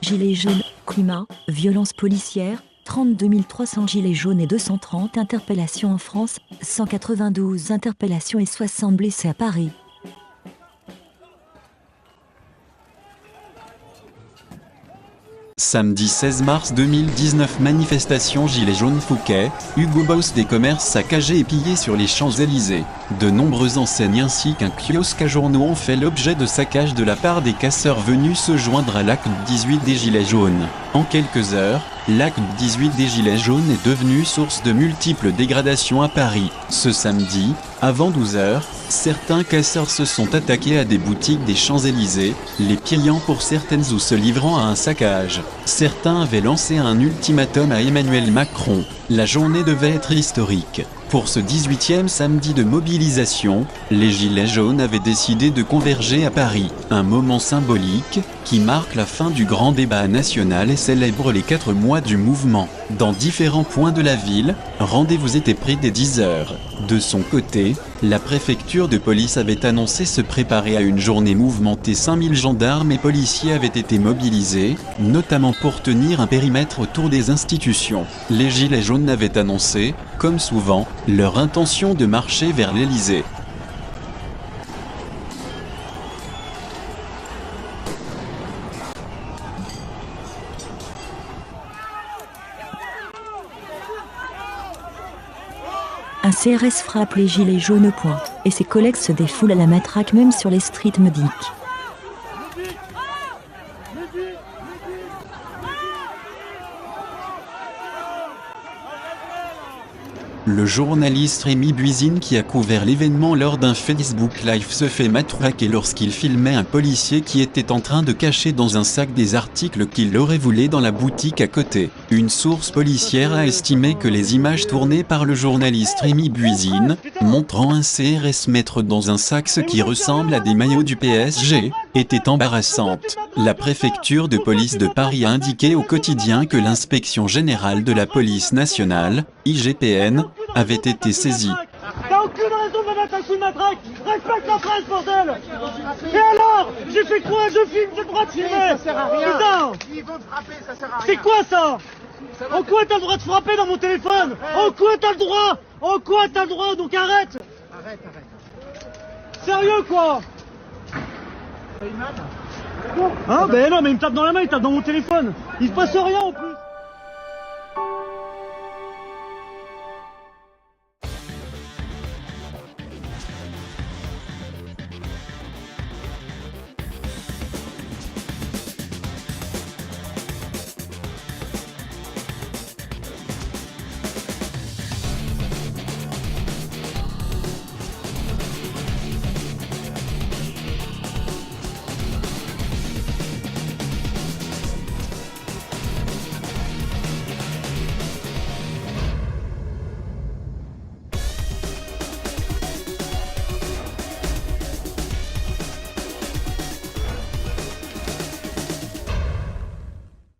Gilets jaunes, climat, violence policière, 32 300 gilets jaunes et 230 interpellations en France, 192 interpellations et 60 blessés à Paris. Samedi 16 mars 2019, manifestation Gilets jaunes Fouquet, Hugo Boss, des commerces saccagés et pillés sur les Champs-Élysées. De nombreuses enseignes ainsi qu'un kiosque à journaux ont fait l'objet de saccages de la part des casseurs venus se joindre à l'acte 18 des Gilets jaunes. En quelques heures, l'acte 18 des Gilets jaunes est devenu source de multiples dégradations à Paris. Ce samedi, avant 12 h, certains casseurs se sont attaqués à des boutiques des Champs-Élysées, les pillant pour certaines ou se livrant à un saccage. Certains avaient lancé un ultimatum à Emmanuel Macron. La journée devait être historique. Pour ce 18e samedi de mobilisation, les Gilets jaunes avaient décidé de converger à Paris. Un moment symbolique qui marque la fin du grand débat national et célèbre les 4 mois du mouvement. Dans différents points de la ville, rendez-vous était pris dès 10 h. De son côté, la préfecture de police avait annoncé se préparer à une journée mouvementée. 5000 gendarmes et policiers avaient été mobilisés, notamment pour tenir un périmètre autour des institutions. Les Gilets jaunes avaient annoncé, comme souvent, leur intention de marcher vers l'Élysée. Un CRS frappe les Gilets jaunes au poing, et ses collègues se défoulent à la matraque même sur les streets mediques. Le journaliste Rémi Buisine, qui a couvert l'événement lors d'un Facebook Live, se fait matraquer lorsqu'il filmait un policier qui était en train de cacher dans un sac des articles qu'il aurait volés dans la boutique à côté. Une source policière a estimé que les images tournées par le journaliste Rémi Buisine, montrant un CRS mettre dans un sac ce qui ressemble à des maillots du PSG, étaient embarrassantes. La préfecture de police de Paris a indiqué au quotidien que l'inspection générale de la police nationale, IGPN, avait été saisie. T'as aucune raison de me mettre un coup de matraque. Respecte la presse, bordel. Et alors, j'ai fait quoi? Je filme, j'ai le droit de filmer. Ça sert à rien. Putain. Ils vont te frapper, ça sert à rien. C'est quoi ça? En quoi t'as le droit de frapper dans mon téléphone? En quoi t'as le droit? En quoi t'as le droit? Donc arrête. Arrête. Sérieux quoi? Hein? Ben non, mais il me tape dans la main, il tape dans mon téléphone. Il se passe rien en plus.